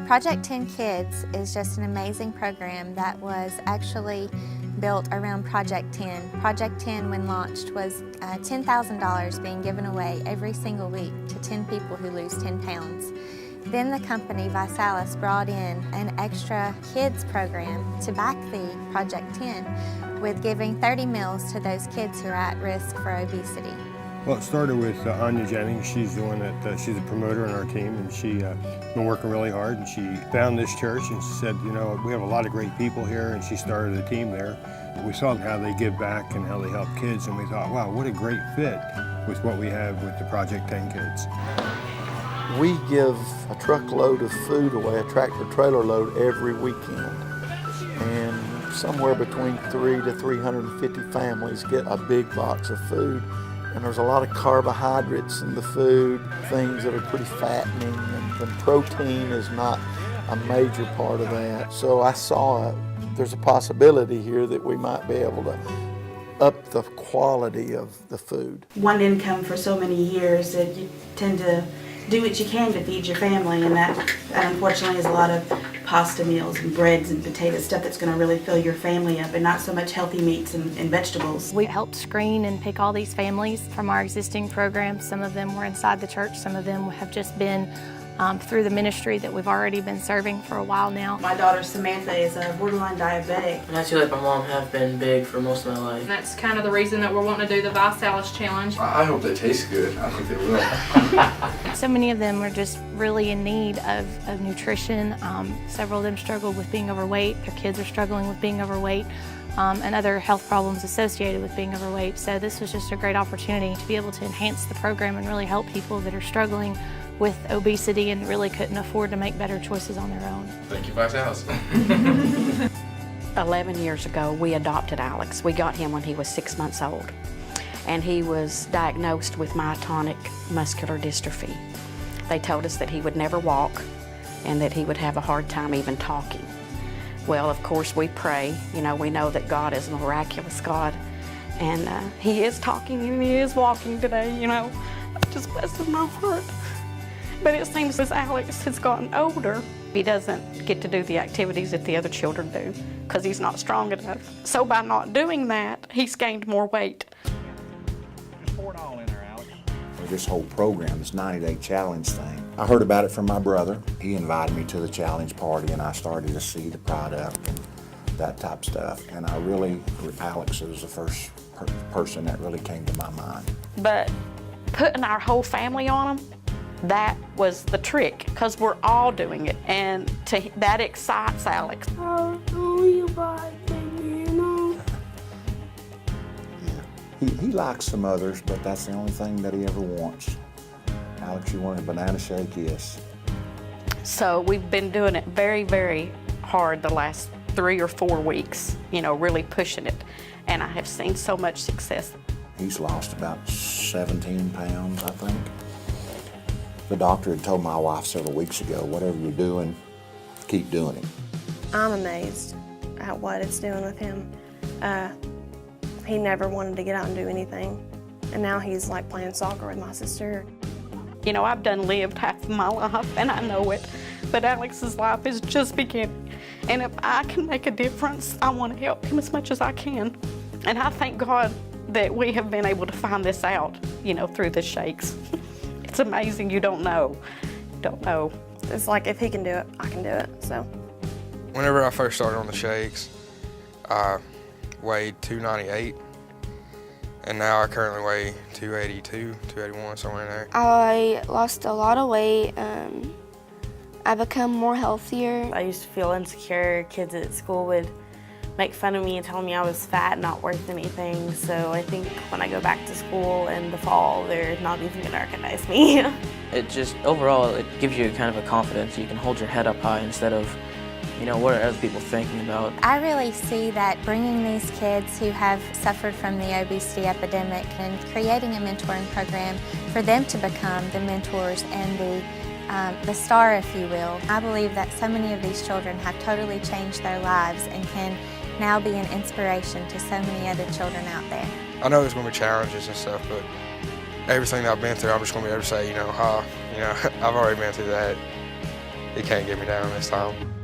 Project 10 Kids is just an amazing program that was actually built around Project 10. Project 10, when launched, was $10,000 being given away every single week to 10 people who lose 10 pounds. Then the company, ViSalus, brought in an extra kids program to back the Project 10 with giving 30 meals to those kids who are at risk for obesity. Well, it started with Anya Jennings. She's the one that, she's a promoter on our team, and she's been working really hard, and she found this church and she said, you know, we have a lot of great people here, and she started a team there. We saw how they give back and how they help kids, and we thought, wow, what a great fit with what we have with the Project 10 Kids. We give a truckload of food away, a tractor-trailer load every weekend, and somewhere between 300 to 350 families get a big box of food. And there's a lot of carbohydrates in the food, things that are pretty fattening, and protein is not a major part of that. So I saw there's a possibility here that we might be able to up the quality of the food. One income for so many years that you tend to do what you can to feed your family, and that unfortunately is a lot of pasta meals and breads and potatoes, stuff that's going to really fill your family up, and not so much healthy meats and vegetables. We helped screen and pick all these families from our existing programs. Some of them were inside the church, some of them have just been through the ministry that we've already been serving for a while now. My daughter Samantha is a borderline diabetic. And I feel like my mom have been big for most of my life. And that's kind of the reason that we're wanting to do the ViSalus challenge. I hope they taste good. I think they will. So many of them are just really in need of nutrition. Several of them struggle with being overweight. Their kids are struggling with being overweight. And other health problems associated with being overweight. So this was just a great opportunity to be able to enhance the program and really help people that are struggling with obesity and really couldn't afford to make better choices on their own. Thank you, ViSalus. 11 years ago, we adopted Alex. We got him when he was 6 months old, and he was diagnosed with myotonic muscular dystrophy. They told us that he would never walk and that he would have a hard time even talking. Well, of course, we pray. You know, we know that God is a miraculous God, and he is talking and he is walking today, you know. It just blesses my heart. But it seems as Alex has gotten older, he doesn't get to do the activities that the other children do because he's not strong enough. So by not doing that, he's gained more weight. This whole program, this 90-day challenge thing, I heard about it from my brother. He invited me to the challenge party, and I started to see the product and that type of stuff. And I really, Alex was the first person that really came to my mind. But putting our whole family on him, that was the trick, because we're all doing it, and that excites Alex. Oh, you buy thing, you know? Yeah, he likes some others, but that's the only thing that he ever wants. Alex, you want a banana shake? Yes. So we've been doing it very, very hard the last 3 or 4 weeks, you know, really pushing it, and I have seen so much success. He's lost about 17 pounds, I think. The doctor had told my wife several weeks ago, whatever you're doing, keep doing it. I'm amazed at what it's doing with him. He never wanted to get out and do anything, and now he's like playing soccer with my sister. You know, I've lived half of my life, and I know it, but Alex's life is just beginning. And if I can make a difference, I want to help him as much as I can. And I thank God that we have been able to find this out, you know, through the shakes. It's amazing. You don't know. It's like if he can do it, I can do it, so. Whenever I first started on the shakes, I weighed 298, and now I currently weigh 282, 281, somewhere in there. I lost a lot of weight. I become more healthier. I used to feel insecure. Kids at school would make fun of me and tell me I was fat and not worth anything. So I think when I go back to school in the fall, they're not even gonna recognize me. It just, overall, it gives you kind of a confidence. You can hold your head up high instead of, you know, what are other people thinking about? I really see that bringing these kids who have suffered from the obesity epidemic and creating a mentoring program for them to become the mentors and the star, if you will. I believe that so many of these children have totally changed their lives and can now be an inspiration to so many other children out there. I know there's going to be challenges and stuff, but everything that I've been through, I'm just going to be able to say, you know, I've already been through that. he can't get me down this time.